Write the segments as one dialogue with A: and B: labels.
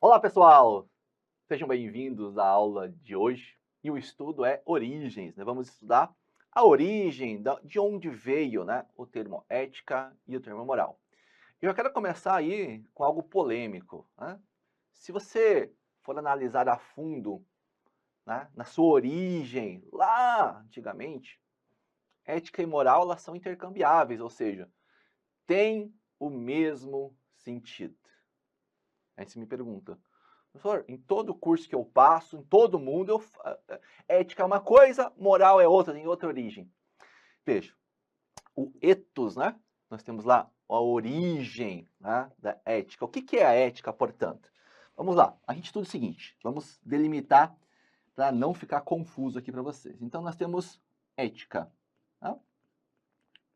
A: Olá, pessoal! Sejam bem-vindos à aula de hoje. E o estudo é origens, né? Vamos estudar a origem, de onde veio, né, o termo ética e o termo moral. Eu já quero começar aí com algo polêmico, né? Se você for analisar a fundo, né, na sua origem, lá antigamente, ética e moral elas são intercambiáveis, ou seja, têm o mesmo sentido. Aí você me pergunta, professor, em todo curso que eu passo, em todo mundo, ética é uma coisa, moral é outra, tem outra origem. Veja, o ethos, né? Nós temos lá a origem, né, da ética. O que é a ética, portanto? Vamos lá, a gente estuda o seguinte, vamos delimitar para não ficar confuso aqui para vocês. Então, nós temos ética. Tá?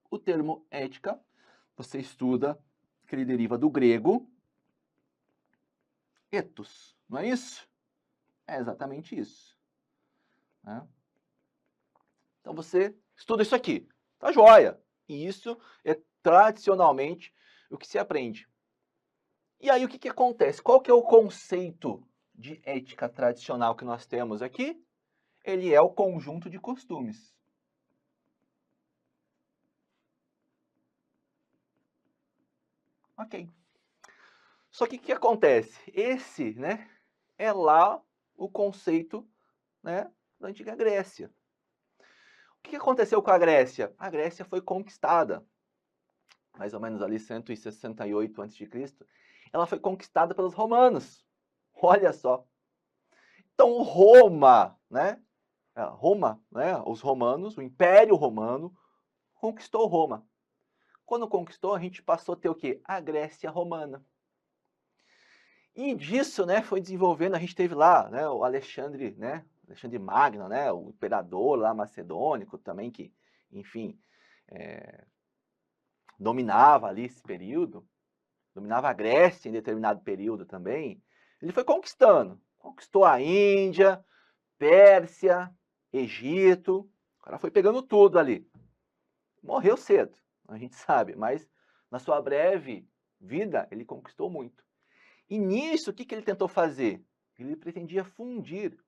A: O termo ética, você estuda que ele deriva do grego ethos, não é isso? É exatamente isso. Né? Então você estuda isso aqui, tá joia. E isso é tradicionalmente o que se aprende. E aí o que acontece? Qual que é o conceito de ética tradicional que nós temos aqui? Ele é o conjunto de costumes. Ok. Só que o que acontece? Esse, né, é lá o conceito, né, da antiga Grécia. O que aconteceu com a Grécia? A Grécia foi conquistada, mais ou menos ali 168 a.C., ela foi conquistada pelos romanos. Olha só. Então Roma, né? Roma, né? Os romanos, o Império Romano conquistou Roma. Quando conquistou, a gente passou a ter o quê? A Grécia Romana. E disso, né, foi desenvolvendo, a gente teve lá, né, o Alexandre, né, Alexandre Magno, né, o imperador lá macedônico também que, enfim, dominava ali esse período, dominava a Grécia em determinado período também. Ele foi conquistando, conquistou a Índia, Pérsia, Egito, o cara foi pegando tudo ali. Morreu cedo, a gente sabe, mas na sua breve vida ele conquistou muito. E nisso, o que ele tentou fazer? Ele pretendia fundir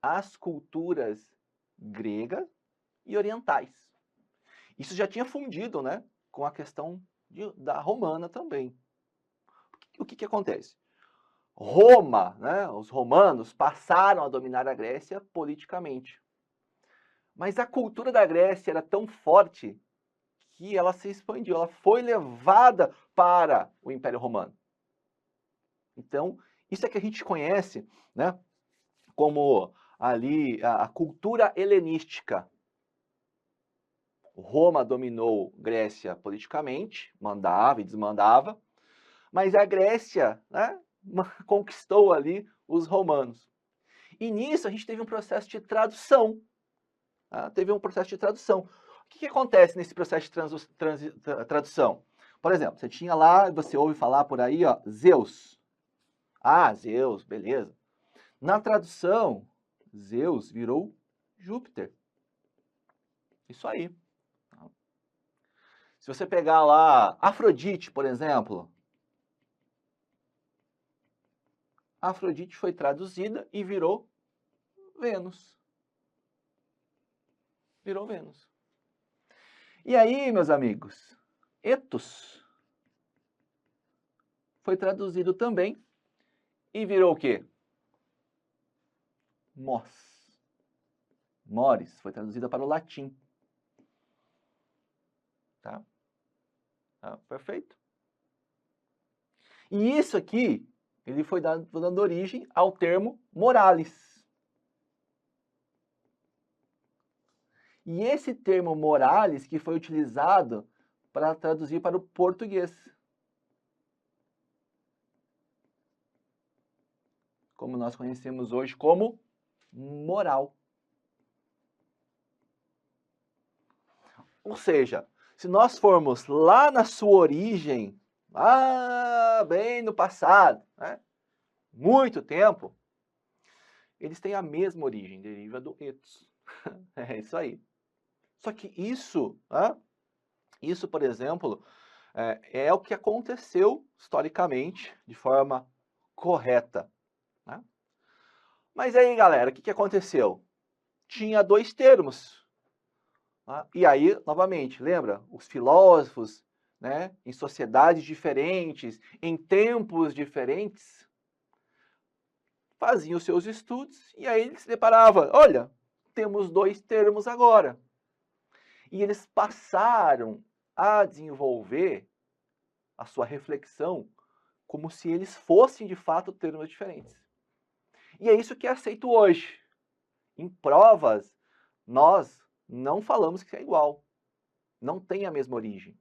A: as culturas gregas e orientais. Isso já tinha fundido, né, com a questão da romana também. O que acontece? Roma, né, os romanos passaram a dominar a Grécia politicamente. Mas a cultura da Grécia era tão forte que ela se expandiu, ela foi levada para o Império Romano. Então, isso é que a gente conhece, né, como ali a cultura helenística. Roma dominou Grécia politicamente, mandava e desmandava, mas a Grécia, né, conquistou ali os romanos. E nisso a gente teve um processo de tradução. Tá? Teve um processo de tradução. O que acontece nesse processo de tradução? Por exemplo, você tinha lá, você ouve falar por aí, ó, Zeus. Ah, Zeus, beleza. Na tradução, Zeus virou Júpiter. Isso aí. Se você pegar lá Afrodite, por exemplo, Afrodite foi traduzida e virou Vênus. Virou Vênus. E aí, meus amigos, ethos foi traduzido também e virou o quê? Mors. Mores foi traduzida para o latim. Tá? Tá? Perfeito? E isso aqui, ele foi dando origem ao termo moralis. E esse termo moralis que foi utilizado para traduzir para o português. Como nós conhecemos hoje como moral. Ou seja, se nós formos lá na sua origem, lá bem no passado, né, muito tempo, eles têm a mesma origem, deriva do ethos. É isso aí. Só que isso, né, isso, por exemplo, é o que aconteceu historicamente, de forma correta, né? Mas aí, galera, o que aconteceu? Tinha dois termos. Tá? E aí, novamente, lembra? Os filósofos, né, em sociedades diferentes, em tempos diferentes, faziam os seus estudos e aí eles se deparavam, olha, temos dois termos agora. E eles passaram a desenvolver a sua reflexão como se eles fossem de fato termos diferentes. E é isso que é aceito hoje. Em provas, nós não falamos que é igual. Não tem a mesma origem.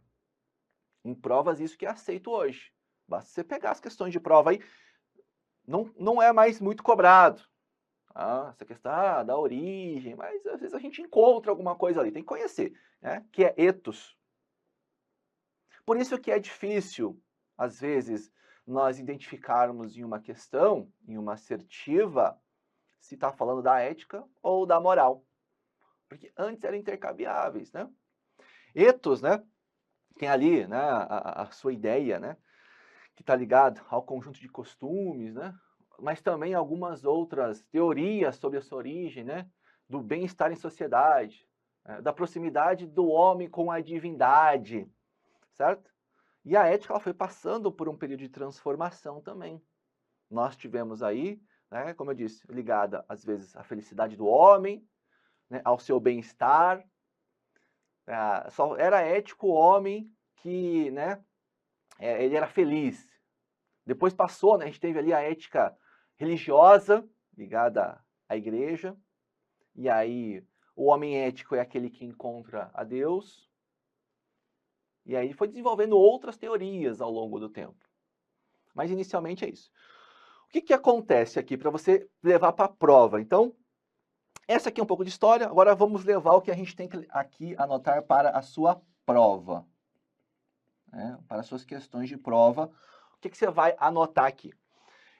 A: Em provas, isso que é aceito hoje. Basta você pegar as questões de prova aí, não é mais muito cobrado. Essa questão da origem, mas às vezes a gente encontra alguma coisa ali, tem que conhecer, né? Que é ethos. Por isso que é difícil, às vezes, nós identificarmos em uma questão, em uma assertiva, se está falando da ética ou da moral. Porque antes eram intercambiáveis, né? Ethos, né? Tem ali, né, a sua ideia, né? Que está ligado ao conjunto de costumes, né? Mas também algumas outras teorias sobre a sua origem, né? Do bem-estar em sociedade, da proximidade do homem com a divindade, certo? E a ética ela foi passando por um período de transformação também. Nós tivemos aí, né, como eu disse, ligada às vezes à felicidade do homem, né, ao seu bem-estar. Só era ético o homem que, né, ele era feliz. Depois passou, né, a gente teve ali a ética religiosa ligada à igreja. E aí o homem ético é aquele que encontra a Deus. E aí foi desenvolvendo outras teorias ao longo do tempo. Mas inicialmente é isso. O que acontece aqui para você levar para a prova? Então, essa aqui é um pouco de história. Agora vamos levar o que a gente tem que aqui anotar para a sua prova. Né? Para as suas questões de prova. O que você vai anotar aqui?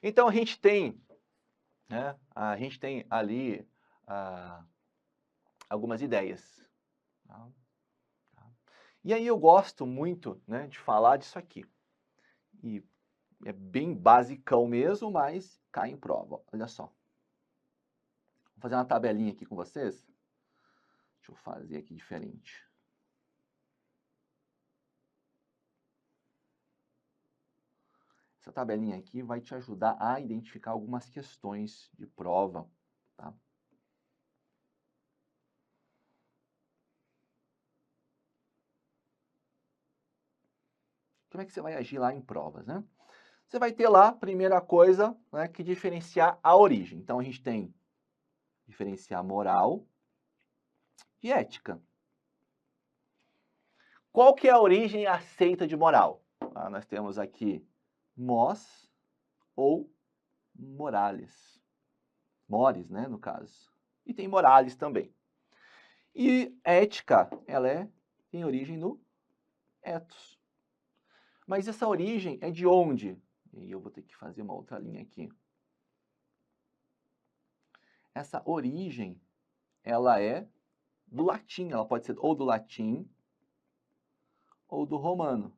A: Então, a gente tem, né, ali algumas ideias. Tá? E aí eu gosto muito, né, de falar disso aqui. E é bem basicão mesmo, mas cai em prova. Olha só. Vou fazer uma tabelinha aqui com vocês. Deixa eu fazer aqui diferente. Essa tabelinha aqui vai te ajudar a identificar algumas questões de prova, tá? Como é que você vai agir lá em provas, né? Você vai ter lá, primeira coisa, né, que diferenciar a origem. Então, a gente tem diferenciar moral e ética. Qual que é a origem aceita de moral? Nós temos aqui mos ou morales. Mores, né, no caso. E tem morales também. E ética, ela tem origem no ethos. Mas essa origem é de onde? E eu vou ter que fazer uma outra linha aqui. Essa origem, ela é do latim. Ela pode ser ou do latim ou do romano.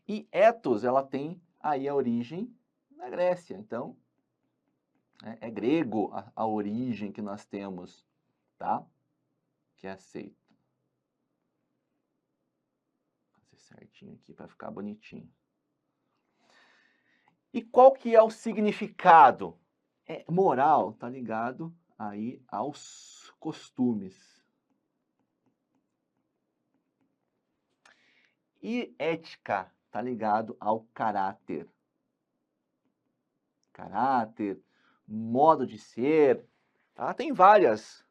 A: E ethos, ela tem aí a origem na Grécia. Então, é grego a origem que nós temos, tá? Que é aceito. Vou fazer certinho aqui para ficar bonitinho. E qual que é o significado? Moral está ligado aí aos costumes. E ética está ligado ao caráter. Caráter, modo de ser, tá? Tem várias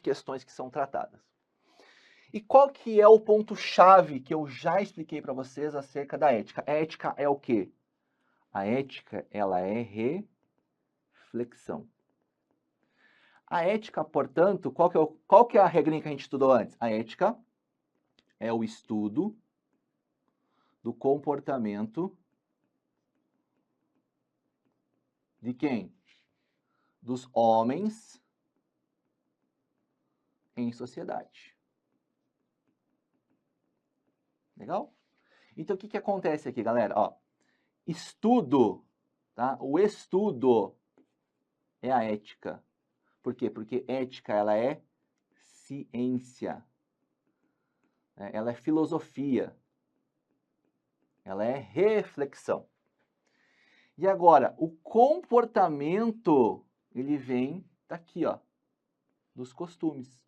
A: questões que são tratadas. E qual que é o ponto-chave que eu já expliquei para vocês acerca da ética? A ética é o quê? A ética, ela é reflexão. A ética, portanto, qual que é a regrinha que a gente estudou antes? A ética é o estudo do comportamento de quem? Dos homens em sociedade. Legal? Então, o que acontece aqui, galera? Ó, estudo, tá? O estudo é a ética. Por quê? Porque ética, ela é ciência. Né? Ela é filosofia. Ela é reflexão. E agora, o comportamento, ele vem daqui, ó, dos costumes.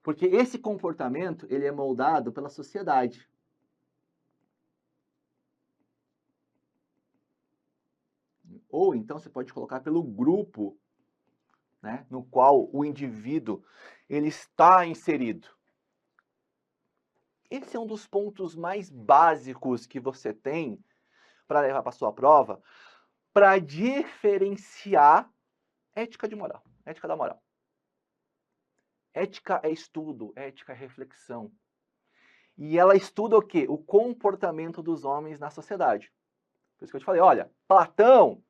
A: Porque esse comportamento, ele é moldado pela sociedade. Ou então você pode colocar pelo grupo, né, no qual o indivíduo ele está inserido. Esse é um dos pontos mais básicos que você tem para levar para sua prova, para diferenciar ética de moral, ética da moral. Ética é estudo, ética é reflexão. E ela estuda o quê? O comportamento dos homens na sociedade. Por isso que eu te falei, olha, Platão,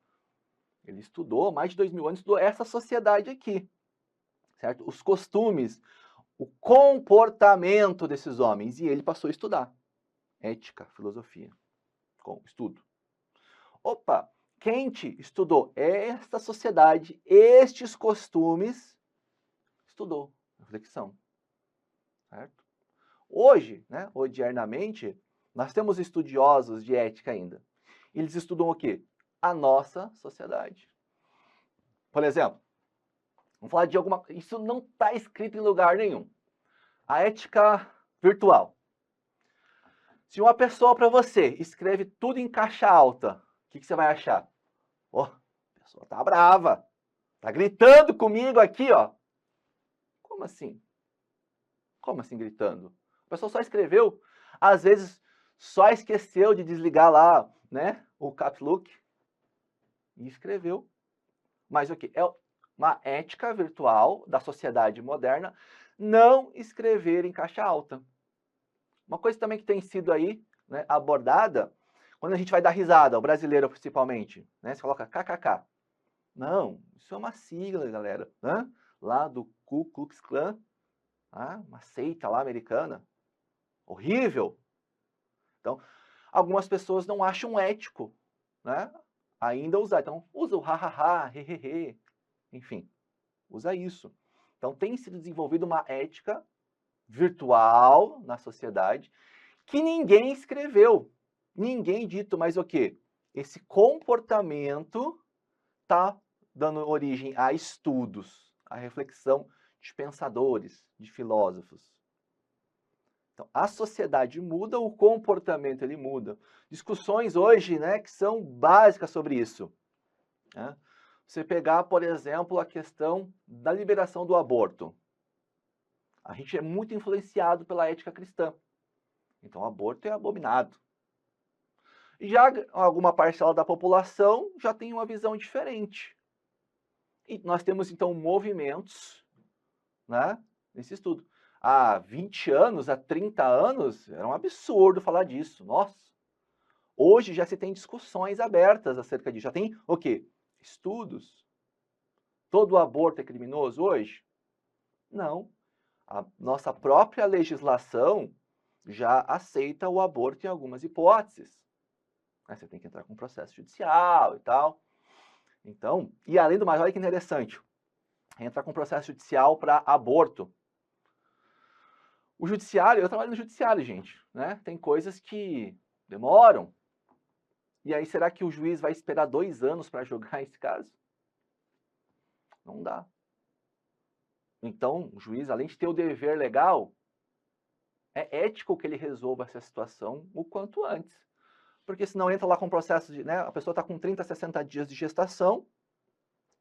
A: ele estudou, mais de 2000 anos, estudou essa sociedade aqui, certo? Os costumes, o comportamento desses homens, e ele passou a estudar. Ética, filosofia, com estudo. Opa, Kant estudou esta sociedade, estes costumes, estudou, reflexão, certo? Hoje, né, odiernamente, nós temos estudiosos de ética ainda. Eles estudam o quê? A nossa sociedade. Por exemplo, vamos falar de alguma... Isso não está escrito em lugar nenhum. A ética virtual. Se uma pessoa para você escreve tudo em caixa alta, o que você vai achar? Oh, a pessoa tá brava. Tá gritando comigo aqui, ó. Como assim? Como assim gritando? A pessoa só escreveu, às vezes só esqueceu de desligar lá, né, o caps lock e escreveu. Mas o que? É uma ética virtual da sociedade moderna não escrever em caixa alta. Uma coisa também que tem sido aí, né, abordada, quando a gente vai dar risada, o brasileiro principalmente, né, você coloca kkk. Não, isso é uma sigla, galera, né? Lá do Ku Klux Klan, uma seita lá americana. Horrível. Então, algumas pessoas não acham ético, né? Ainda usar. Então, usa o ha-ha-ha, he-he-he, enfim, usa isso. Então, tem sido desenvolvida uma ética virtual na sociedade que ninguém escreveu, ninguém dito, mas o quê? Esse comportamento está dando origem a estudos, a reflexão de pensadores, de filósofos. Então, a sociedade muda, o comportamento ele muda. Discussões hoje, né, que são básicas sobre isso. Né? Você pegar, por exemplo, a questão da liberação do aborto. A gente é muito influenciado pela ética cristã. Então, o aborto é abominado. Já alguma parcela da população já tem uma visão diferente. E nós temos, então, movimentos, né, nesse estudo. Há 20 anos, há 30 anos, era um absurdo falar disso. Nossa! Hoje já se tem discussões abertas acerca disso. Já tem o quê? Estudos. Todo aborto é criminoso hoje? Não. A nossa própria legislação já aceita o aborto em algumas hipóteses. Você tem que entrar com processo judicial e tal. Então, e além do mais, olha que interessante, entrar com processo judicial para aborto. O judiciário, eu trabalho no judiciário, gente, né? Tem coisas que demoram. E aí, será que o juiz vai esperar 2 anos para julgar esse caso? Não dá. Então, o juiz, além de ter o dever legal, é ético que ele resolva essa situação o quanto antes. Porque senão entra lá com processo de, né, a pessoa está com 30, 60 dias de gestação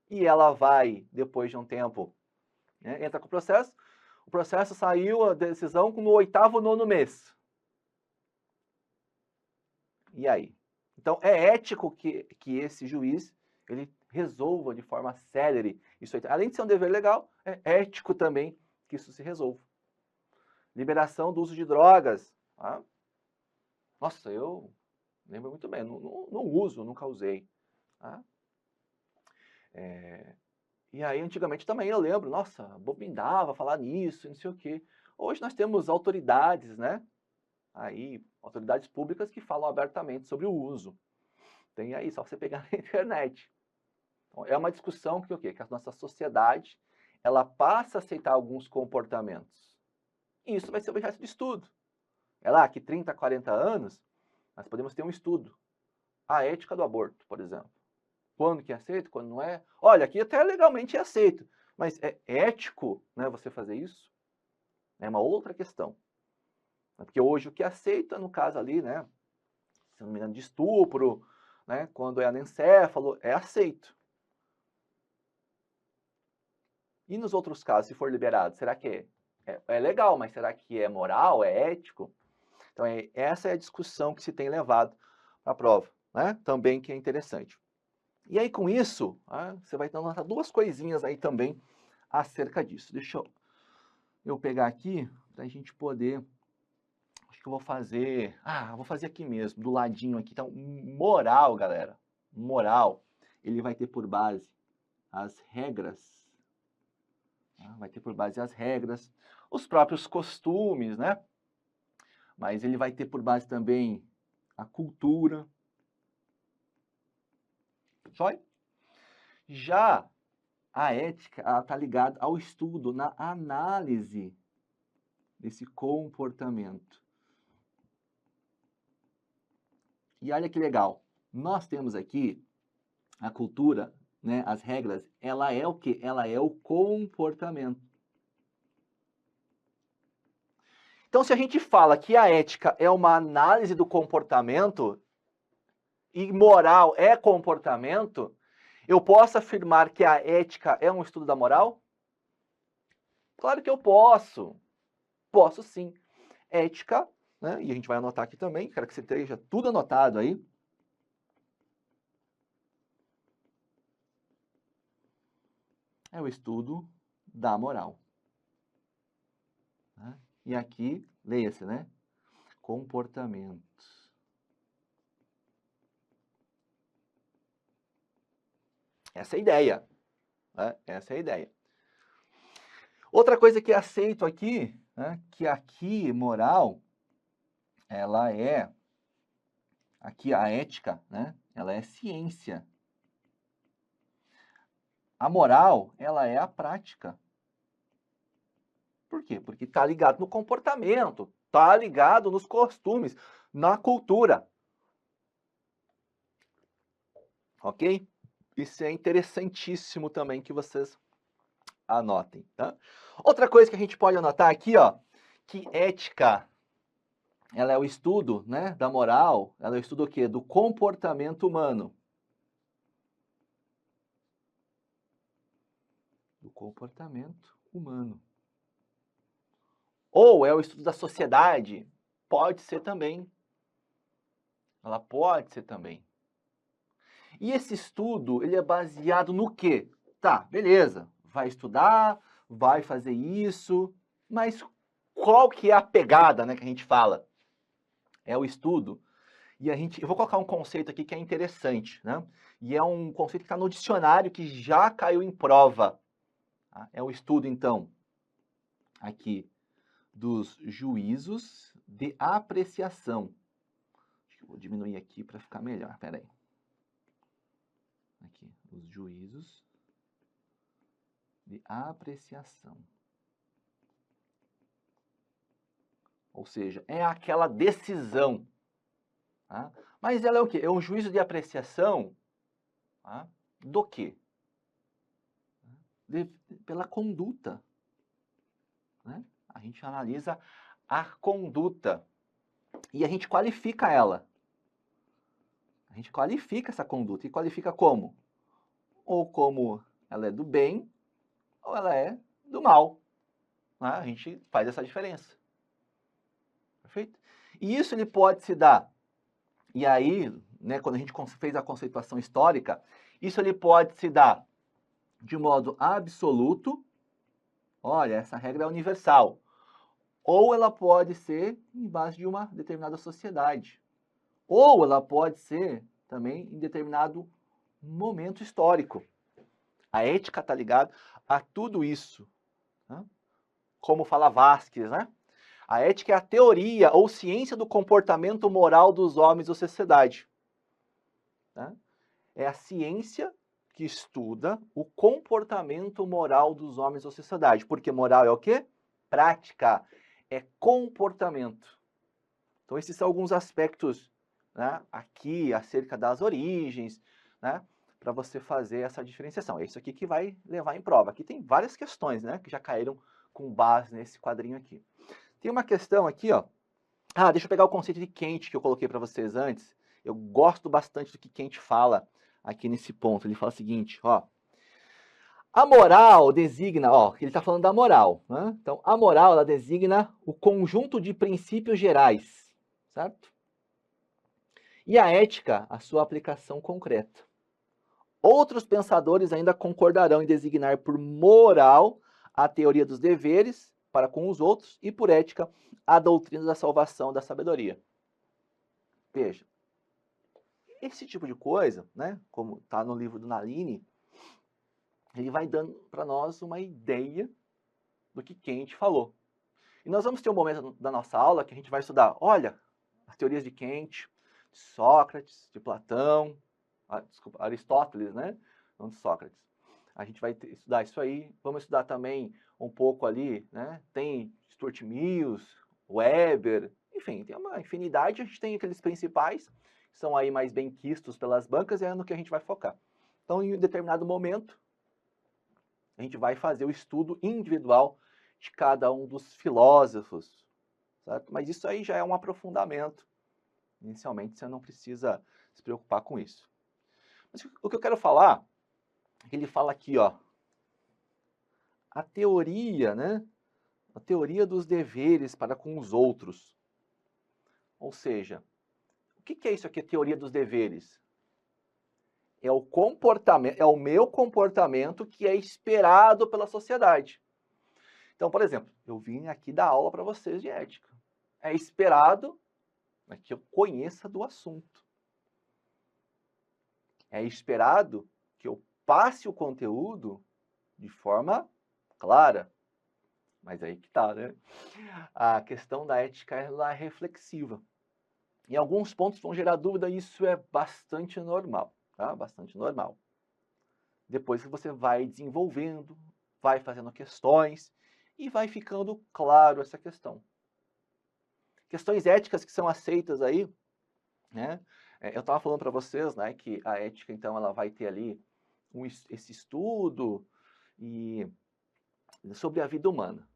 A: e ela vai, depois de um tempo, né, entra com o processo saiu, a decisão no 8º, 9º mês. E aí? Então, é ético que esse juiz ele resolva de forma célere isso aí. Além de ser um dever legal, é ético também que isso se resolva. Liberação do uso de drogas. Tá? Nossa, eu lembro muito bem, não uso, nunca usei. Tá? E aí, antigamente também eu lembro, nossa, bobindava falar nisso, não sei o quê. Hoje nós temos autoridades, né? aí autoridades públicas que falam abertamente sobre o uso. Tem aí, só você pegar na internet. Então, é uma discussão que o quê? Que a nossa sociedade, ela passa a aceitar alguns comportamentos. E isso vai ser objeto de estudo. É lá que 30, 40 anos, nós podemos ter um estudo. A ética do aborto, por exemplo. Quando que é aceito, quando não é. Olha, aqui até legalmente é aceito, mas é ético, né, você fazer isso? É uma outra questão. Porque hoje o que é aceito, no caso ali, né, se não me engano, de estupro, né, quando é anencéfalo, é aceito. E nos outros casos, se for liberado, será que é legal, mas será que é moral, é ético? Então, essa é a discussão que se tem levado para a prova, né? Também que é interessante. E aí, com isso, você vai notar duas coisinhas aí também acerca disso. Deixa eu pegar aqui para a gente poder... Acho que eu vou fazer... vou fazer aqui mesmo, do ladinho aqui. Então, moral, galera. Moral, ele vai ter por base as regras. Vai ter por base as regras, os próprios costumes, né? Mas ele vai ter por base também a cultura. Joia? Já a ética está ligada ao estudo, na análise desse comportamento. E olha que legal, nós temos aqui a cultura, né, as regras, ela é o quê? Ela é o comportamento. Então, se a gente fala que a ética é uma análise do comportamento, e moral é comportamento, eu posso afirmar que a ética é um estudo da moral? Claro que eu posso. Posso sim. Ética, né? E a gente vai anotar aqui também, quero que você esteja tudo anotado aí. É o estudo da moral. Né? E aqui, leia-se, né? Comportamento. Essa é a ideia. Né? Essa é a ideia. Outra coisa que é aceito aqui, né? Que aqui, moral, ela é... Aqui a ética, né? Ela é ciência. A moral, ela é a prática. Por quê? Porque está ligado no comportamento, está ligado nos costumes, na cultura. Ok? Isso é interessantíssimo também que vocês anotem, tá? Outra coisa que a gente pode anotar aqui, ó, que ética, ela é o estudo, né, da moral, ela é o estudo o quê? Do comportamento humano. Do comportamento humano. Ou é o estudo da sociedade? Pode ser também. Ela pode ser também. E esse estudo, ele é baseado no quê? Tá, beleza, vai estudar, vai fazer isso, mas qual que é a pegada, né, que a gente fala? É o estudo. E eu vou colocar um conceito aqui que é interessante, né? E é um conceito que está no dicionário, que já caiu em prova. Tá? É o estudo, então, aqui, dos juízos de apreciação. Acho que eu vou diminuir aqui para ficar melhor, peraí. Aqui, os juízos de apreciação. Ou seja, é aquela decisão. Tá? Mas ela é o quê? É um juízo de apreciação, tá? Do quê? Pela conduta. Né? A gente analisa a conduta e a gente qualifica ela. A gente qualifica essa conduta. E qualifica como? Ou como ela é do bem, ou ela é do mal. Né? A gente faz essa diferença. Perfeito? E isso ele pode se dar. E aí, né, quando a gente fez a conceituação histórica, isso ele pode se dar de modo absoluto. Olha, essa regra é universal. Ou ela pode ser em base de uma determinada sociedade. Ou ela pode ser também em determinado momento histórico. A ética está ligada a tudo isso. Né? Como fala Vasquez, né? A ética é a teoria ou ciência do comportamento moral dos homens ou sociedade. Tá? É a ciência que estuda o comportamento moral dos homens ou sociedade. Porque moral é o quê? Prática. É comportamento. Então, esses são alguns aspectos, né, aqui acerca das origens, né, para você fazer essa diferenciação. É isso aqui que vai levar em prova. Aqui tem várias questões, né, que já caíram com base nesse quadrinho aqui. Tem uma questão aqui, ó. Deixa eu pegar o conceito de Kant que eu coloquei para vocês antes. Eu gosto bastante do que Kant fala aqui nesse ponto. Ele fala o seguinte, ó. A moral designa, ó, ele está falando da moral, né? Então, a moral, ela designa o conjunto de princípios gerais, certo? E a ética, a sua aplicação concreta. Outros pensadores ainda concordarão em designar por moral a teoria dos deveres para com os outros e por ética a doutrina da salvação da sabedoria. Veja, esse tipo de coisa, né, como está no livro do Nalini, ele vai dando para nós uma ideia do que Kant falou. E nós vamos ter um momento da nossa aula que a gente vai estudar, olha, as teorias de Kant, de Sócrates, de Platão, desculpa, Aristóteles, né? Não de Sócrates. A gente vai estudar isso aí. Vamos estudar também um pouco ali, né? Tem Stuart Mills, Weber, enfim, tem uma infinidade. A gente tem aqueles principais, que são aí mais bem quistos pelas bancas, e é no que a gente vai focar. Então, em um determinado momento, a gente vai fazer o estudo individual de cada um dos filósofos, certo? Mas isso aí já é um aprofundamento. Inicialmente, você não precisa se preocupar com isso. Mas o que eu quero falar, é que ele fala aqui, ó, a teoria, né? A teoria dos deveres para com os outros. Ou seja, o que é isso aqui, a teoria dos deveres? É o comportamento, é o meu comportamento que é esperado pela sociedade. Então, por exemplo, eu vim aqui dar aula para vocês de ética. É esperado que eu conheça do assunto. É esperado que eu passe o conteúdo de forma clara. Mas aí que tá, né? A questão da ética, ela é reflexiva. Em alguns pontos vão gerar dúvida, e isso é bastante normal, tá? Bastante normal. Depois que você vai desenvolvendo, vai fazendo questões e vai ficando claro essa questão. Questões éticas que são aceitas aí, né? Eu estava falando para vocês, né, que a ética, então, ela vai ter ali esse estudo e sobre a vida humana.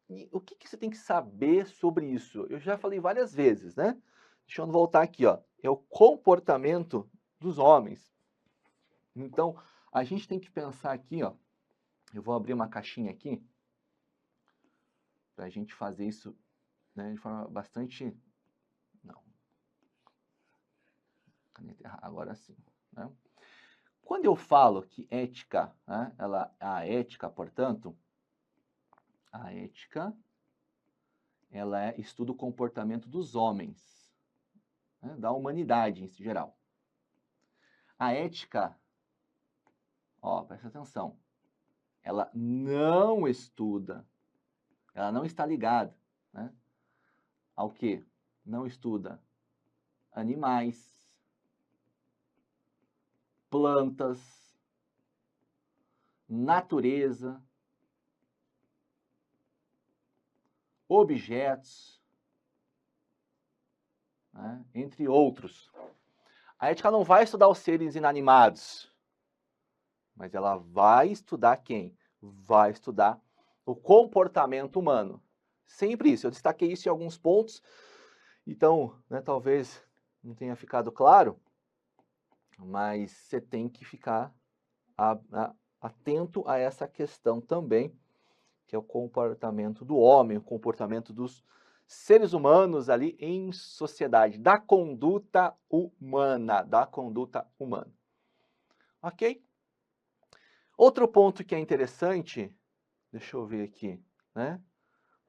A: E o que você tem que saber sobre isso? Eu já falei várias vezes, né? Deixa eu voltar aqui, ó. É o comportamento dos homens. Então, a gente tem que pensar aqui, ó. Eu vou abrir uma caixinha aqui para a gente fazer isso, né, de forma bastante... Não. Agora sim, né? Quando eu falo que ética, né, a ética, portanto, a ética, ela estuda o comportamento dos homens, né, da humanidade em geral. A ética, ó, presta atenção, ela não estuda, ela não está ligada, né, ao quê? Não estuda animais, plantas, natureza, objetos, né, entre outros. A ética não vai estudar os seres inanimados, mas ela vai estudar quem? Vai estudar o comportamento humano. Sempre isso. Eu destaquei isso em alguns pontos, então, né, talvez não tenha ficado claro, mas você tem que ficar atento a essa questão também, que é o comportamento do homem, o comportamento dos seres humanos ali em sociedade, da conduta humana, Ok? Outro ponto que é interessante, deixa eu ver aqui, né?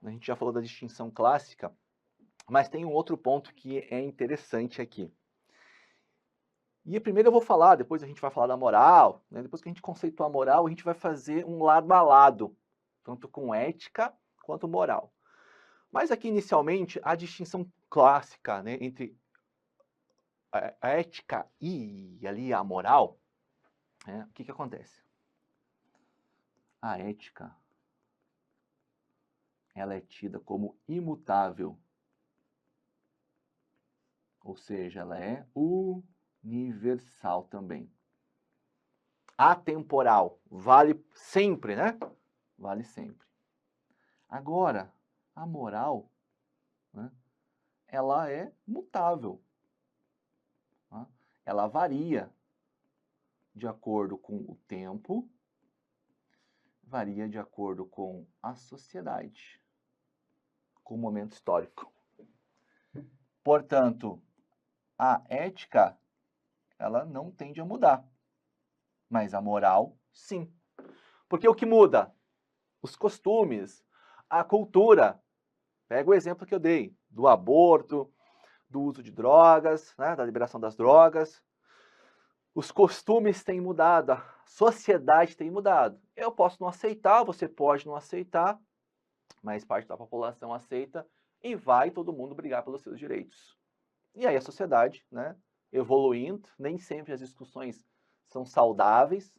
A: A gente já falou da distinção clássica, mas tem um outro ponto que é interessante aqui. E primeiro eu vou falar, depois a gente vai falar da moral, né? Depois que a gente conceituar a moral, a gente vai fazer um lado a lado, tanto com ética quanto moral. Mas aqui, inicialmente, a distinção clássica, né, entre a ética e ali a moral, né, o que acontece? A ética, ela é tida como imutável, ou seja, ela é universal também. Atemporal, vale sempre, né? Vale sempre. Agora, a moral, né, ela é mutável. Tá? Ela varia de acordo com o tempo, varia de acordo com a sociedade, com o momento histórico. Portanto, a ética, ela não tende a mudar, mas a moral, sim. Porque o que muda? Os costumes, a cultura. Pega o exemplo que eu dei, do aborto, do uso de drogas, né, da liberação das drogas. Os costumes têm mudado, a sociedade tem mudado. Eu posso não aceitar, você pode não aceitar, mas parte da população aceita e vai todo mundo brigar pelos seus direitos. E aí a sociedade, né, evoluindo, nem sempre as discussões são saudáveis,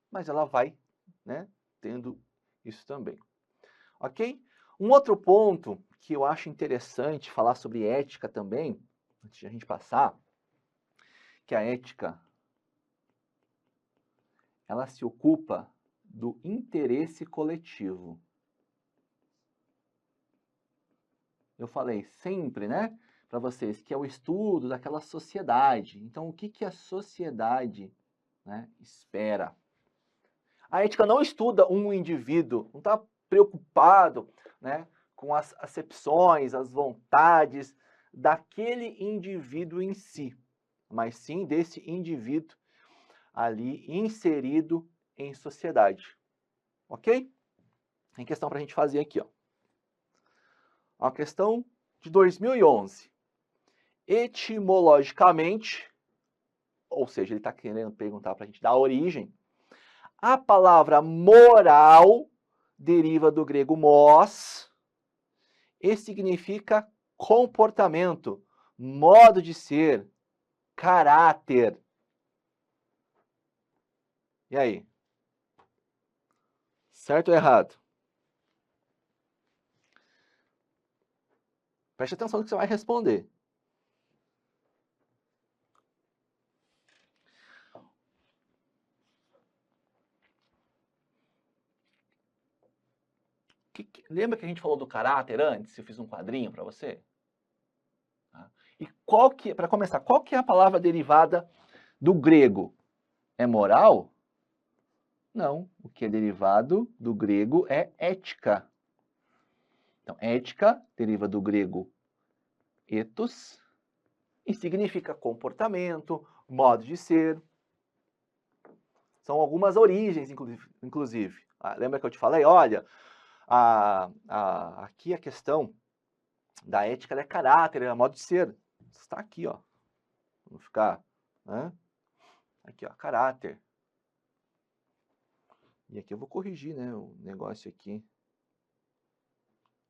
A: mas ela vai, né, tendo isso também. Ok? Um outro ponto que eu acho interessante falar sobre ética também, antes de a gente passar, que a ética, ela se ocupa do interesse coletivo. Eu falei sempre, né, para vocês, que é o estudo daquela sociedade. Então, o que a sociedade, né, espera? A ética não estuda um indivíduo, não está preocupado, né, com as acepções, as vontades daquele indivíduo em si, mas sim desse indivíduo ali inserido em sociedade. Ok? Tem questão para a gente fazer aqui, ó. Uma questão de 2011. Etimologicamente, ou seja, ele está querendo perguntar para a gente da origem, a palavra moral deriva do grego mos e significa comportamento, modo de ser, caráter. E aí? Certo ou errado? Preste atenção no que você vai responder. Lembra que a gente falou do caráter antes? Eu fiz um quadrinho para você? Tá? E para começar, qual que é a palavra derivada do grego? É moral? Não. O que é derivado do grego é ética. Então, ética deriva do grego ethos e significa comportamento, modo de ser. São algumas origens, inclusive. Lembra que eu te falei? Olha, aqui a questão da ética é caráter, é modo de ser. Está aqui, ó. Vamos ficar, né? Aqui, ó, caráter. E aqui eu vou corrigir, né, o negócio aqui.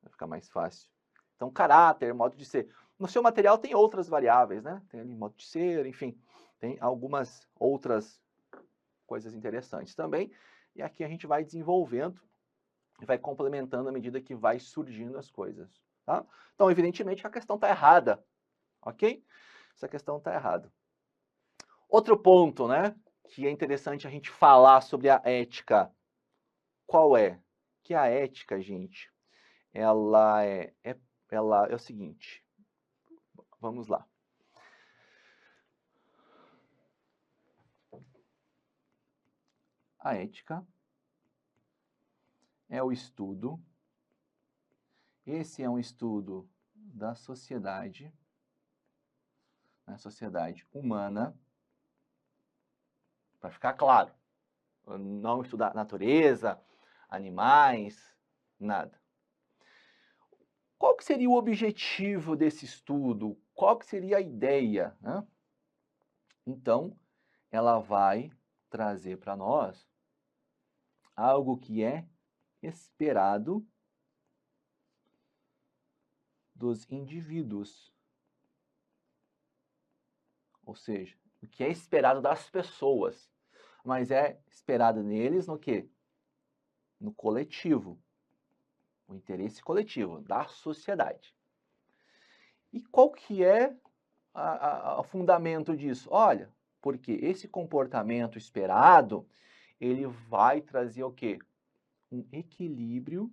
A: Vai ficar mais fácil. Então, caráter, modo de ser. No seu material tem outras variáveis, né? Tem ali modo de ser, enfim. Tem algumas outras coisas interessantes também. E aqui a gente vai desenvolvendo e vai complementando à medida que vai surgindo as coisas. Tá? Então, evidentemente, a questão está errada. Ok? Essa questão está errada. Outro ponto, né? Que é interessante a gente falar sobre a ética. Qual é? Que a ética, gente, ela é o seguinte. Vamos lá. A ética é o estudo. Esse é um estudo da sociedade, a sociedade humana, para ficar claro. Não estudar natureza, animais, nada. Qual que seria o objetivo desse estudo? Qual que seria a ideia? Né? Então, ela vai trazer para nós algo que é esperado dos indivíduos. Ou seja, o que é esperado das pessoas, mas é esperado neles no quê? No coletivo, o interesse coletivo da sociedade. E qual que é o fundamento disso? Olha, porque esse comportamento esperado, ele vai trazer o quê? Um equilíbrio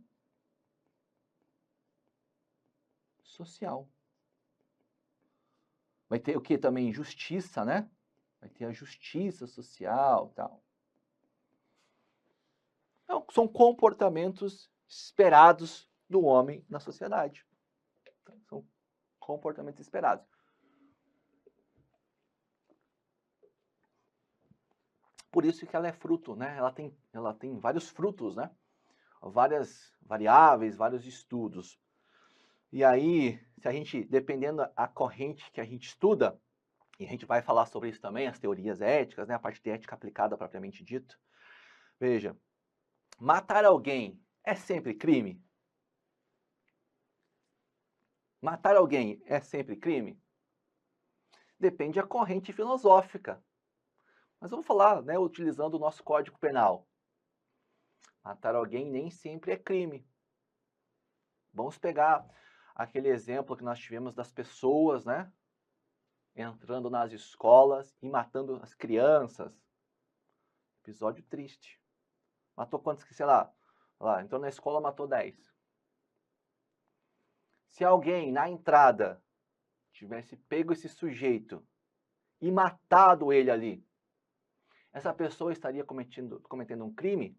A: social. Vai ter o que também? Justiça, né? Vai ter a justiça social, tal. Então, são comportamentos esperados do homem na sociedade. São comportamentos esperados. Por isso que ela é fruto, né? Ela tem vários frutos, né? Várias variáveis, vários estudos. E aí, se a gente, dependendo da corrente que a gente estuda, e a gente vai falar sobre isso também, as teorias éticas, né? A parte de ética aplicada propriamente dito. Veja, matar alguém é sempre crime? Matar alguém é sempre crime? Depende da corrente filosófica. Mas vamos falar, né, utilizando o nosso Código Penal. Matar alguém nem sempre é crime. Vamos pegar aquele exemplo que nós tivemos das pessoas, né, entrando nas escolas e matando as crianças. Episódio triste. Matou quantos que, sei lá, entrou na escola, matou 10. Se alguém na entrada tivesse pego esse sujeito e matado ele ali, essa pessoa estaria cometendo um crime?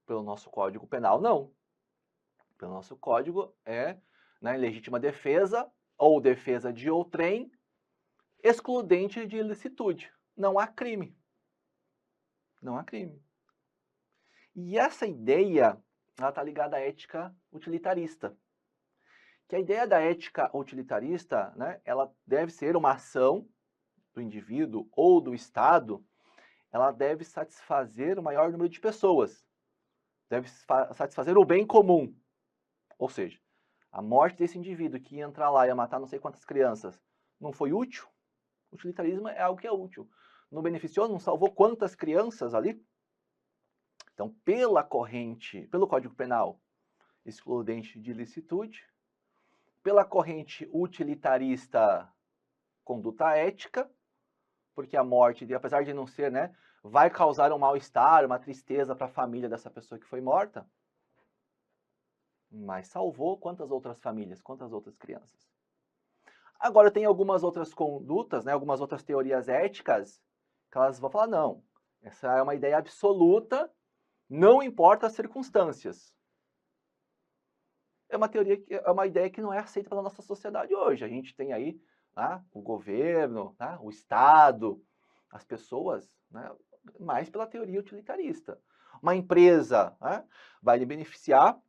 A: Pelo nosso Código Penal, não. Pelo nosso código é, né, legítima defesa ou defesa de outrem, excludente de ilicitude. Não há crime. Não há crime. E essa ideia, ela está ligada à ética utilitarista. Que a ideia da ética utilitarista, né, ela deve ser uma ação do indivíduo ou do Estado, ela deve satisfazer o maior número de pessoas. Deve satisfazer o bem comum. Ou seja, a morte desse indivíduo que ia entrar lá e ia matar não sei quantas crianças não foi útil? O utilitarismo é algo que é útil. Não beneficiou, não salvou quantas crianças ali? Então, pela corrente, pelo Código Penal excludente de ilicitude, pela corrente utilitarista conduta ética, porque a morte, apesar de não ser, né, vai causar um mal-estar, uma tristeza para a família dessa pessoa que foi morta, mas salvou quantas outras famílias, quantas outras crianças? Agora, tem algumas outras condutas, né, algumas outras teorias éticas, que elas vão falar, não, essa é uma ideia absoluta, não importa as circunstâncias. É uma teoria, é uma ideia que não é aceita pela nossa sociedade hoje. A gente tem aí, né, o governo, né, o Estado, as pessoas, né, mais pela teoria utilitarista. Uma empresa, né, vai lhe beneficiar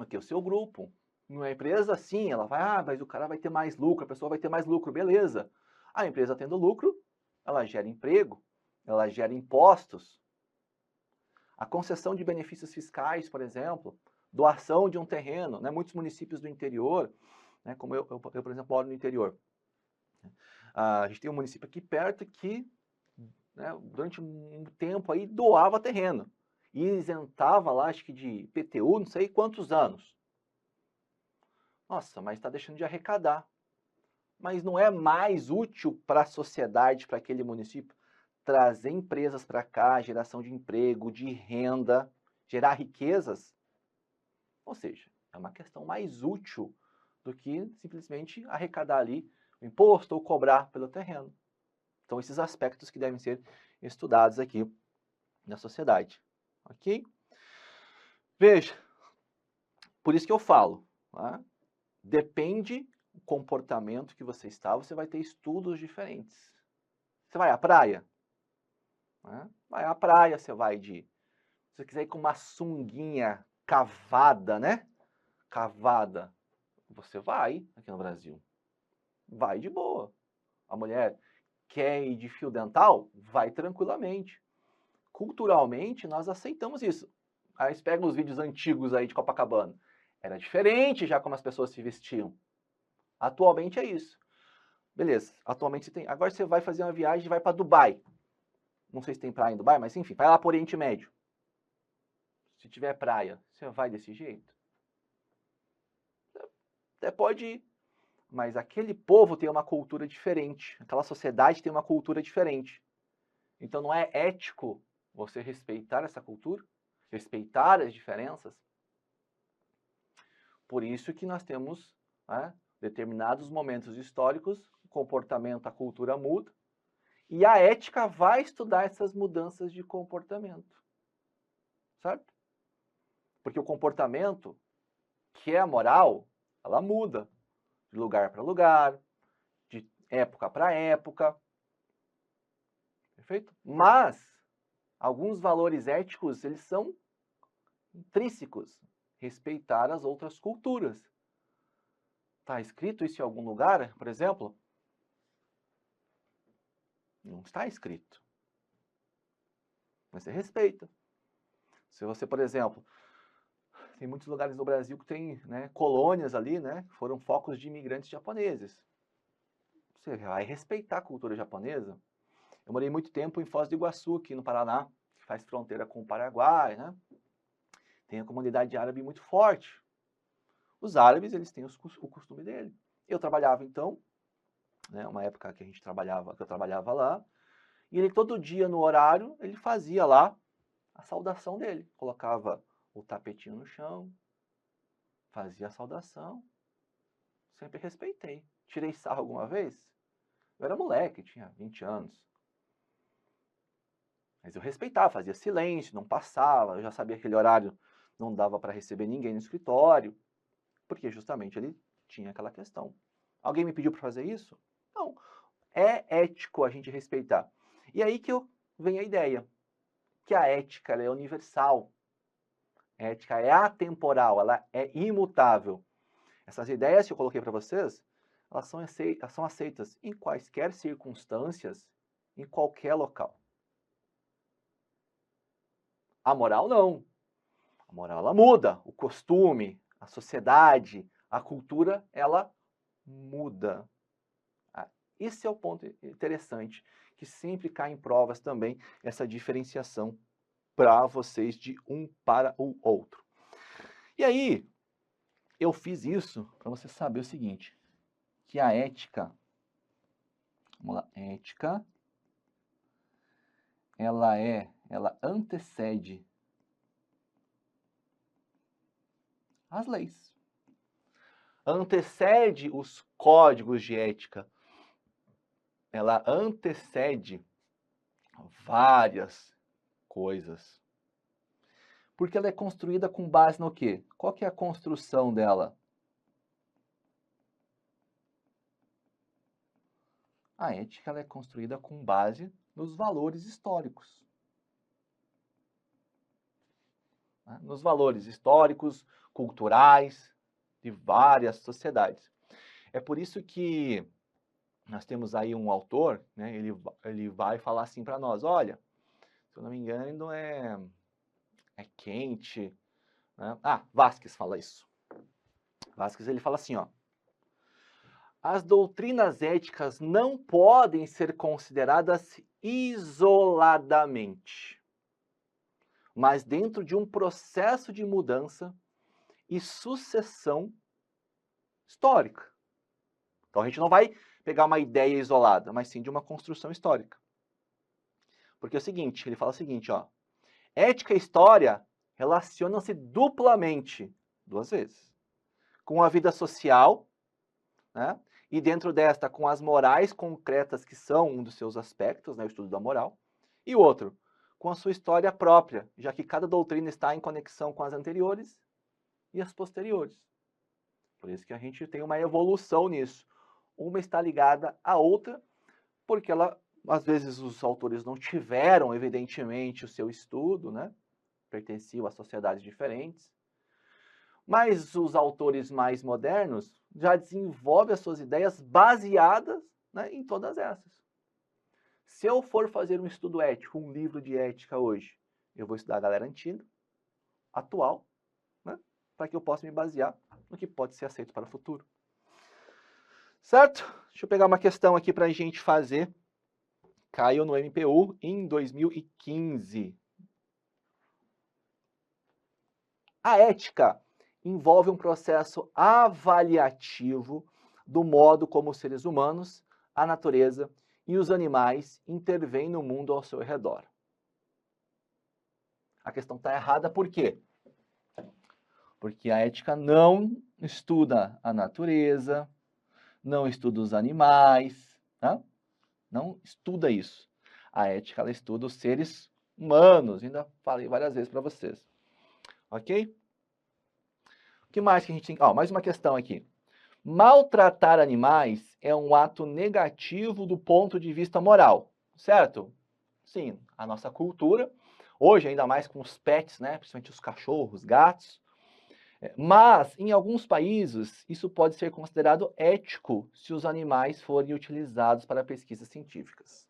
A: aqui, o seu grupo. Numa empresa, sim, ela vai, mas o cara vai ter mais lucro, a pessoa vai ter mais lucro, beleza. A empresa tendo lucro, ela gera emprego, ela gera impostos. A concessão de benefícios fiscais, por exemplo, doação de um terreno, né? Muitos municípios do interior, né? Como eu, por exemplo, moro no interior. A gente tem um município aqui perto que, né, durante um tempo aí doava terreno e isentava lá, acho que de IPTU, não sei quantos anos. Nossa, mas está deixando de arrecadar. Mas não é mais útil para a sociedade, para aquele município, trazer empresas para cá, geração de emprego, de renda, gerar riquezas? Ou seja, é uma questão mais útil do que simplesmente arrecadar ali o imposto ou cobrar pelo terreno. Então, esses aspectos que devem ser estudados aqui na sociedade. Ok? Veja, por isso que eu falo, tá? Depende do comportamento que você está, você vai ter estudos diferentes. Você vai à praia? Né? Vai à praia, você vai de... Se você quiser ir com uma sunguinha cavada, né? Cavada. Você vai aqui no Brasil. Vai de boa. A mulher quer ir de fio dental? Vai tranquilamente. Culturalmente, nós aceitamos isso. Aí você pega os vídeos antigos aí de Copacabana. Era diferente já como as pessoas se vestiam. Atualmente é isso. Beleza, atualmente você tem. Agora você vai fazer uma viagem e vai para Dubai. Não sei se tem praia em Dubai, mas enfim, vai lá para o Oriente Médio. Se tiver praia, você vai desse jeito? Até pode ir. Mas aquele povo tem uma cultura diferente. Aquela sociedade tem uma cultura diferente. Então não é ético você respeitar essa cultura, respeitar as diferenças. Por isso que nós temos, né, determinados momentos históricos, o comportamento, a cultura muda, e a ética vai estudar essas mudanças de comportamento. Certo? Porque o comportamento, que é a moral, ela muda de lugar para lugar, de época para época. Perfeito? Mas alguns valores éticos, eles são intrínsecos. Respeitar as outras culturas. Está escrito isso em algum lugar, por exemplo? Não está escrito. Mas você respeita. Se você, por exemplo, tem muitos lugares no Brasil que tem, né, colônias ali, né, que foram focos de imigrantes japoneses. Você vai respeitar a cultura japonesa. Eu morei muito tempo em Foz do Iguaçu, aqui no Paraná, que faz fronteira com o Paraguai, né? Tem a comunidade árabe muito forte. Os árabes, eles têm o costume dele. Eu trabalhava, então, né, uma época que eu trabalhava lá, e ele todo dia no horário, ele fazia lá a saudação dele. Colocava o tapetinho no chão, fazia a saudação, sempre respeitei. Tirei sarro alguma vez? Eu era moleque, tinha 20 anos. Mas eu respeitava, fazia silêncio, não passava, eu já sabia que aquele horário não dava para receber ninguém no escritório, porque justamente ele tinha aquela questão. Alguém me pediu para fazer isso? Não. É ético a gente respeitar. E aí que vem a ideia, que a ética é universal. A ética é atemporal, ela é imutável. Essas ideias que eu coloquei para vocês, elas são aceitas em quaisquer circunstâncias, em qualquer local. A moral não. A moral ela muda, o costume, a sociedade, a cultura, ela muda. Esse é o ponto interessante, que sempre cai em provas também essa diferenciação para vocês de um para o outro. E aí, eu fiz isso para você saber o seguinte, que a ética, vamos lá, ética, ela antecede as leis. Antecede os códigos de ética. Ela antecede várias coisas. Porque ela é construída com base no quê? Qual que é a construção dela? A ética ela é construída com base nos valores históricos. Né? Nos valores históricos, culturais de várias sociedades. É por isso que nós temos aí um autor, né, ele vai falar assim para nós, olha, se eu não me engano é Quente, né? Vasquez fala isso. Vasquez ele fala assim, ó, as doutrinas éticas não podem ser consideradas isoladamente, mas dentro de um processo de mudança e sucessão histórica. Então a gente não vai pegar uma ideia isolada, mas sim de uma construção histórica. Porque é o seguinte, ele fala o seguinte, ó, ética e história relacionam-se duplamente, duas vezes, com a vida social, né? E dentro desta, com as morais concretas, que são um dos seus aspectos, né, o estudo da moral, e o outro, com a sua história própria, já que cada doutrina está em conexão com as anteriores e as posteriores. Por isso que a gente tem uma evolução nisso. Uma está ligada à outra, porque ela, às vezes os autores não tiveram, evidentemente, o seu estudo, né? Pertenciam a sociedades diferentes. Mas os autores mais modernos já desenvolvem as suas ideias baseadas, né, em todas essas. Se eu for fazer um estudo ético, um livro de ética hoje, eu vou estudar a galera antiga, atual, né, para que eu possa me basear no que pode ser aceito para o futuro. Certo? Deixa eu pegar uma questão aqui para a gente fazer. Caiu no MPU em 2015. A ética envolve um processo avaliativo do modo como os seres humanos, a natureza e os animais intervêm no mundo ao seu redor. A questão está errada por quê? Porque a ética não estuda a natureza, não estuda os animais, tá? Não estuda isso. A ética, ela estuda os seres humanos, ainda falei várias vezes para vocês. Ok? O que mais que a gente tem? Mais uma questão aqui. Maltratar animais é um ato negativo do ponto de vista moral, certo? Sim, a nossa cultura, hoje ainda mais com os pets, né, principalmente os cachorros, gatos, mas em alguns países isso pode ser considerado ético se os animais forem utilizados para pesquisas científicas.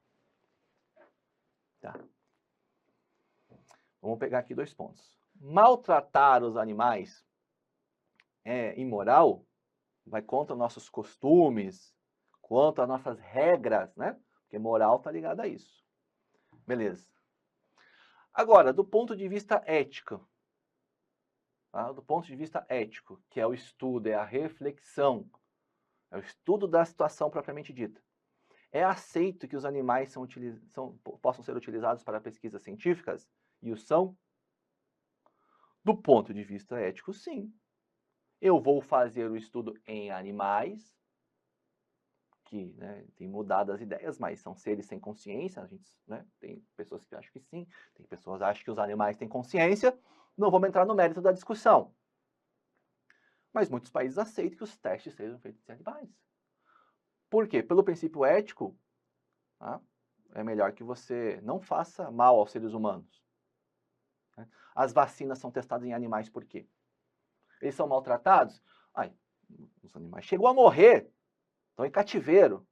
A: Tá. Vamos pegar aqui 2 pontos. Maltratar os animais é imoral? Vai contra nossos costumes, contra as nossas regras, né? Porque moral está ligada a isso. Beleza. Agora, do ponto de vista ético, tá? Do ponto de vista ético, que é o estudo, é a reflexão, é o estudo da situação propriamente dita. É aceito que os animais possam ser utilizados para pesquisas científicas? E o são? Do ponto de vista ético, sim. Eu vou fazer o estudo em animais, que, né, tem mudado as ideias, mas são seres sem consciência. A gente, né, tem pessoas que acham que sim, tem pessoas que acham que os animais têm consciência. Não vamos entrar no mérito da discussão. Mas muitos países aceitam que os testes sejam feitos em animais. Por quê? Pelo princípio ético, tá? É melhor que você não faça mal aos seres humanos. Né? As vacinas são testadas em animais por quê? Eles são maltratados? Ai, os animais chegam a morrer, estão em cativeiro.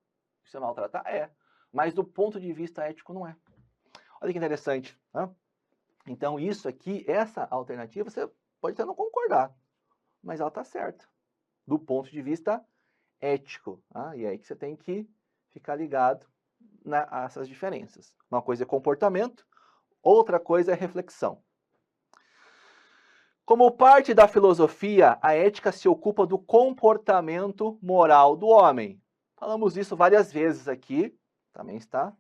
A: Isso é maltratar? É. Mas do ponto de vista ético, não é. Olha que interessante. Né? Então, isso aqui, essa alternativa, você pode até não concordar, mas ela está certa. Do ponto de vista ético. Tá? E é aí que você tem que ficar ligado a essas diferenças. Uma coisa é comportamento, outra coisa é reflexão. Como parte da filosofia, a ética se ocupa do comportamento moral do homem. Falamos isso várias vezes aqui, também está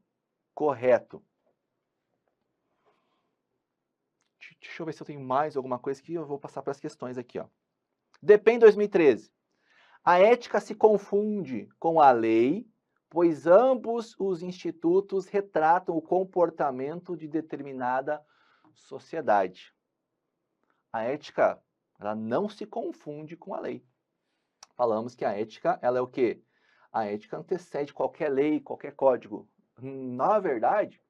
A: correto. Deixa eu ver se eu tenho mais alguma coisa aqui, eu vou passar para as questões aqui. Ó. DPEM 2013. A ética se confunde com a lei, pois ambos os institutos retratam o comportamento de determinada sociedade. A ética, ela não se confunde com a lei. Falamos que a ética, ela é o quê? A ética antecede qualquer lei, qualquer código. Na verdade,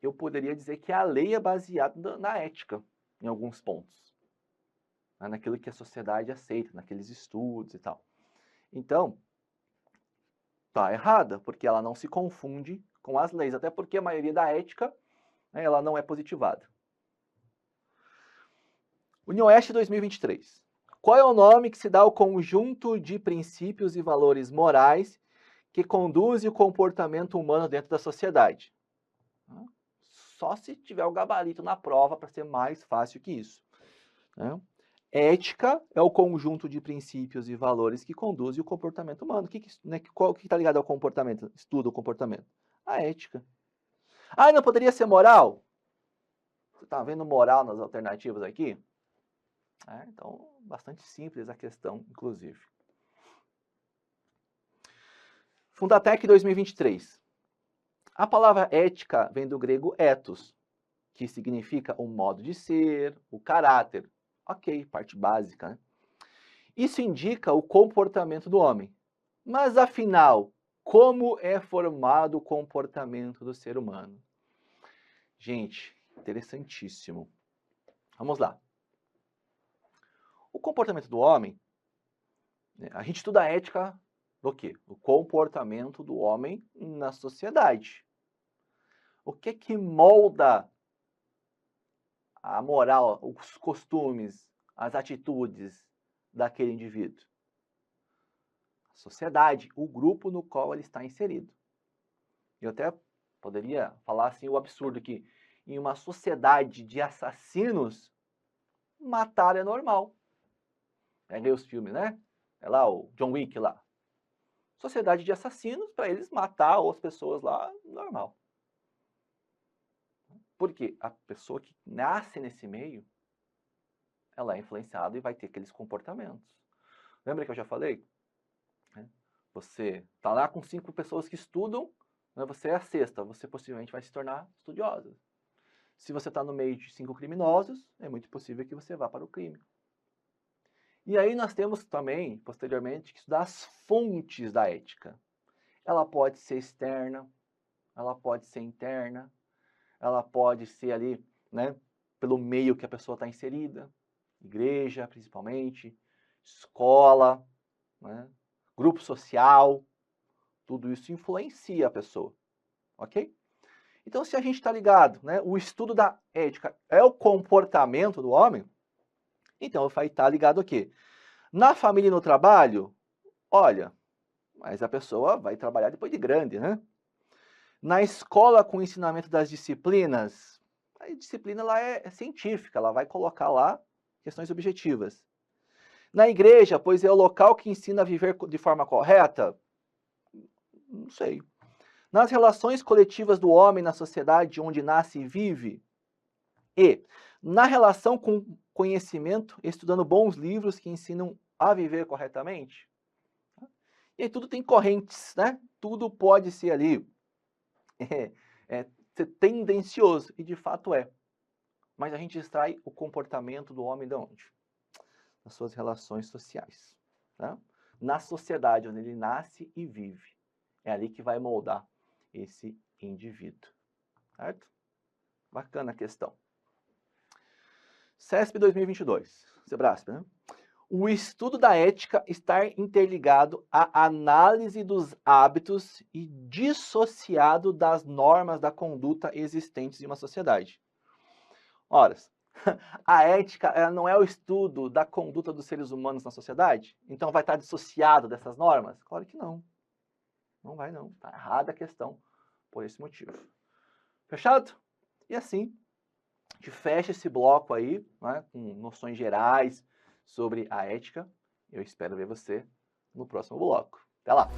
A: eu poderia dizer que a lei é baseada na ética, em alguns pontos. Naquilo que a sociedade aceita, naqueles estudos e tal. Então, tá errada, porque ela não se confunde com as leis, até porque a maioria da ética, né, ela não é positivada. UniOeste 2023. Qual é o nome que se dá ao conjunto de princípios e valores morais que conduzem o comportamento humano dentro da sociedade? Só se tiver o gabarito na prova para ser mais fácil que isso. Né? Ética é o conjunto de princípios e valores que conduzem o comportamento humano. O que está ligado ao comportamento? Estuda o comportamento. A ética. Ah, não poderia ser moral? Você está vendo moral nas alternativas aqui? Então, bastante simples a questão, inclusive. Fundatec 2023. A palavra ética vem do grego ethos, que significa o modo de ser, o caráter. Ok, parte básica. Né? Isso indica o comportamento do homem. Mas, afinal, como é formado o comportamento do ser humano? Gente, interessantíssimo. Vamos lá. O comportamento do homem, a gente estuda a ética do quê? O comportamento do homem na sociedade. O que molda a moral, os costumes, as atitudes daquele indivíduo? A sociedade, o grupo no qual ele está inserido. Eu até poderia falar assim o absurdo que em uma sociedade de assassinos, matar é normal. Pega os filmes, né? É lá o John Wick lá. Sociedade de assassinos, para eles matar as pessoas lá, normal. Porque a pessoa que nasce nesse meio, ela é influenciada e vai ter aqueles comportamentos. Lembra que eu já falei? Você está lá com 5 pessoas que estudam, né? Você é a sexta, você possivelmente vai se tornar estudiosa. Se você está no meio de 5 criminosos, é muito possível que você vá para o crime. E aí nós temos também, posteriormente, que estudar as fontes da ética. Ela pode ser externa, ela pode ser interna, ela pode ser ali, né, pelo meio que a pessoa está inserida, igreja principalmente, escola, né, grupo social, tudo isso influencia a pessoa, ok? Então, se a gente está ligado, né, o estudo da ética é o comportamento do homem, então vai estar ligado a quê? Na família e no trabalho, olha, mas a pessoa vai trabalhar depois de grande, né? Na escola com o ensinamento das disciplinas, a disciplina lá é científica, ela vai colocar lá questões objetivas. Na igreja, pois é o local que ensina a viver de forma correta, não sei. Nas relações coletivas do homem na sociedade onde nasce e vive, e na relação com conhecimento, estudando bons livros que ensinam a viver corretamente. E aí tudo tem correntes, né? Tudo pode ser ali ser tendencioso, e de fato é. Mas a gente extrai o comportamento do homem de onde? Das suas relações sociais. Tá? Na sociedade onde ele nasce e vive. É ali que vai moldar esse indivíduo. Certo? Bacana a questão. CESP 2022, Sebrasp, né? O estudo da ética está interligado à análise dos hábitos e dissociado das normas da conduta existentes em uma sociedade. Ora, a ética ela não é o estudo da conduta dos seres humanos na sociedade? Então vai estar dissociado dessas normas? Claro que não. Não vai não. Está errada a questão por esse motivo. Fechado? E assim, a gente fecha esse bloco aí, né, com noções gerais sobre a ética. Eu espero ver você no próximo bloco. Até lá!